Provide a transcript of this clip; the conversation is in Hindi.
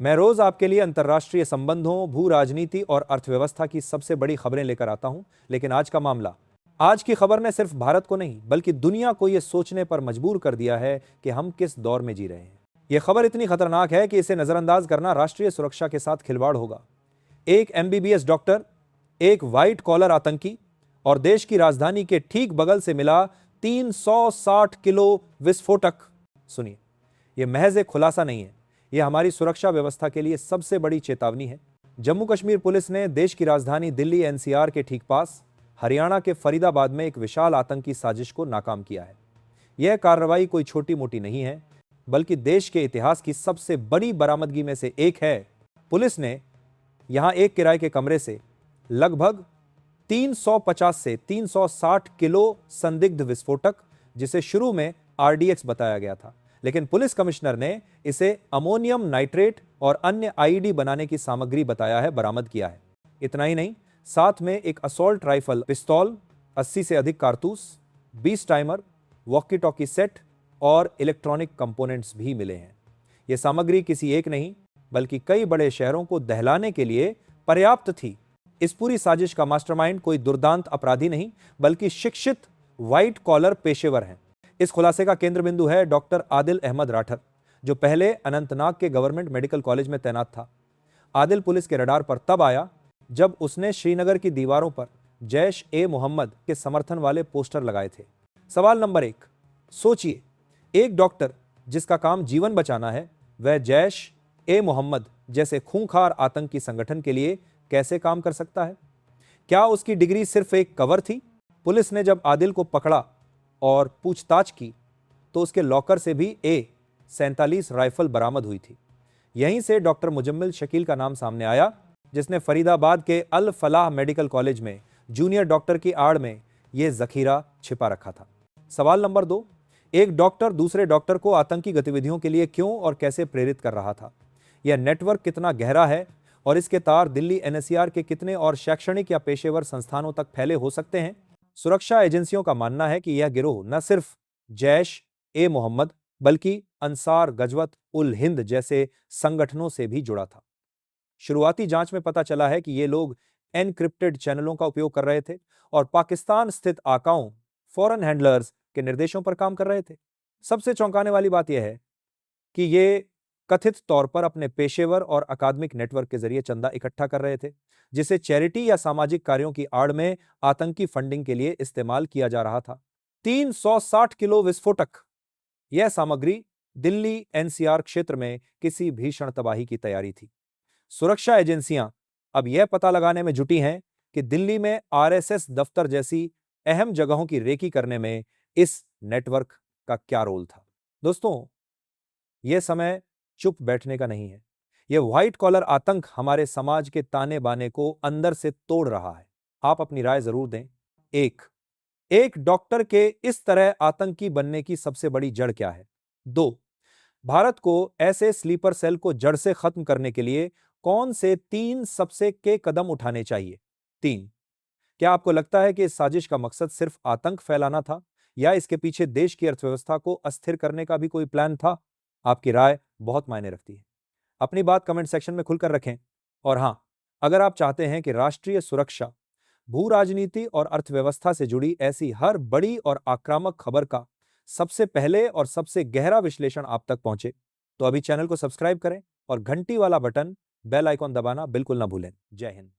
मैं रोज आपके लिए अंतर्राष्ट्रीय संबंधों, भू राजनीति और अर्थव्यवस्था की सबसे बड़ी खबरें लेकर आता हूं, लेकिन आज की खबर ने सिर्फ भारत को नहीं बल्कि दुनिया को यह सोचने पर मजबूर कर दिया है कि हम किस दौर में जी रहे हैं। यह खबर इतनी खतरनाक है कि इसे नजरअंदाज करना राष्ट्रीय सुरक्षा के साथ खिलवाड़ होगा। एक एमबीबीएस डॉक्टर, एक व्हाइट कॉलर आतंकी और देश की राजधानी के ठीक बगल से मिला 360 किलो विस्फोटक। सुनिए, यह महज एक खुलासा नहीं है, यह हमारी सुरक्षा व्यवस्था के लिए सबसे बड़ी चेतावनी है। जम्मू कश्मीर पुलिस ने देश की राजधानी दिल्ली एनसीआर के ठीक पास हरियाणा के फरीदाबाद में एक विशाल आतंकी साजिश को नाकाम किया है। यह कार्रवाई कोई छोटी मोटी नहीं है, बल्कि देश के इतिहास की सबसे बड़ी बरामदगी में से एक है। पुलिस ने यहां एक किराए के कमरे से लगभग 350 से 360 किलो संदिग्ध विस्फोटक, जिसे शुरू में आरडीएक्स बताया गया था, लेकिन पुलिस कमिश्नर ने इसे अमोनियम नाइट्रेट और अन्य आईईडी बनाने की सामग्री बताया है, बरामद किया है। इतना ही नहीं, साथ में एक असॉल्ट राइफल पिस्तौल, 80 से अधिक कारतूस, 20 टाइमर, वॉकी टॉकी सेट और इलेक्ट्रॉनिक कंपोनेंट्स भी मिले हैं। यह सामग्री किसी एक नहीं बल्कि कई बड़े शहरों को दहलाने के लिए पर्याप्त थी। इस पूरी साजिश का मास्टरमाइंड कोई दुर्दांत अपराधी नहीं बल्कि शिक्षित व्हाइट कॉलर पेशेवर हैं। इस खुलासे का केंद्र बिंदु है डॉक्टर आदिल अहमद राठर, जो पहले अनंतनाग के गवर्नमेंट मेडिकल कॉलेज में तैनात था। आदिल पुलिस के रडार पर तब आया जब उसने श्रीनगर की दीवारों पर जैश ए मोहम्मद के समर्थन वाले पोस्टर लगाए थे। सवाल नंबर 1, सोचिए, एक डॉक्टर जिसका काम जीवन बचाना है, वह जैश ए मोहम्मद जैसे खूंखार आतंकी संगठन के लिए कैसे काम कर सकता है? क्या उसकी डिग्री सिर्फ एक कवर थी? पुलिस ने जब आदिल को पकड़ा और पूछताछ की तो उसके लॉकर से भी A47 राइफल बरामद हुई थी। यहीं से डॉक्टर मुजम्मिल शकील का नाम सामने आया, जिसने फरीदाबाद के अल फलाह मेडिकल कॉलेज में जूनियर डॉक्टर की आड़ में यह जखीरा छिपा रखा था। सवाल नंबर 2, एक डॉक्टर दूसरे डॉक्टर को आतंकी गतिविधियों के लिए क्यों और कैसे प्रेरित कर रहा था? यह नेटवर्क कितना गहरा है और इसके तार दिल्ली एनसीआर के कितने और शैक्षणिक या पेशेवर संस्थानों तक फैले हो सकते हैं? सुरक्षा एजेंसियों का मानना है कि यह गिरोह न सिर्फ जैश ए मोहम्मद बल्कि अंसार गजवत उल हिंद जैसे संगठनों से भी जुड़ा था। शुरुआती जांच में पता चला है कि ये लोग एनक्रिप्टेड चैनलों का उपयोग कर रहे थे और पाकिस्तान स्थित आकाओं, फॉरेन हैंडलर्स के निर्देशों पर काम कर रहे थे। सबसे चौंकाने वाली बात यह है कि ये कथित तौर पर अपने पेशेवर और अकादमिक नेटवर्क के जरिए चंदा इकट्ठा कर रहे थे, जिसे चैरिटी या सामाजिक कार्यों की आड़ में आतंकी फंडिंग के लिए इस्तेमाल किया जा रहा था। 360 किलो विस्फोटक, यह सामग्री दिल्ली एनसीआर क्षेत्र में किसी भीषण तबाही की तैयारी थी। सुरक्षा एजेंसियां अब यह पता लगाने में जुटी हैं कि दिल्ली में आरएसएस दफ्तर जैसी अहम जगहों की रेकी करने में इस नेटवर्क का क्या रोल था। दोस्तों, यह समय चुप बैठने का नहीं है। यह व्हाइट कॉलर आतंक हमारे समाज के ताने बाने को अंदर से तोड़ रहा है। आप अपनी राय जरूर दें। एक डॉक्टर के इस तरह आतंकी बनने की सबसे बड़ी जड़ क्या है? 2, भारत को ऐसे स्लीपर सेल को जड़ से खत्म करने के लिए कौन से 3 सबसे के कदम उठाने चाहिए? 3, क्या आपको लगता है कि इस साजिश का मकसद सिर्फ आतंक फैलाना था या इसके पीछे देश की अर्थव्यवस्था को अस्थिर करने का भी कोई प्लान था? आपकी राय बहुत मायने रखती है। अपनी बात कमेंट सेक्शन में खुलकर रखें। और हां, अगर आप चाहते हैं कि राष्ट्रीय सुरक्षा, भू राजनीति और अर्थव्यवस्था से जुड़ी ऐसी हर बड़ी और आक्रामक खबर का सबसे पहले और सबसे गहरा विश्लेषण आप तक पहुंचे, तो अभी चैनल को सब्सक्राइब करें और घंटी वाला बटन, बेल आइकॉन दबाना बिल्कुल ना भूलें। जय हिंद।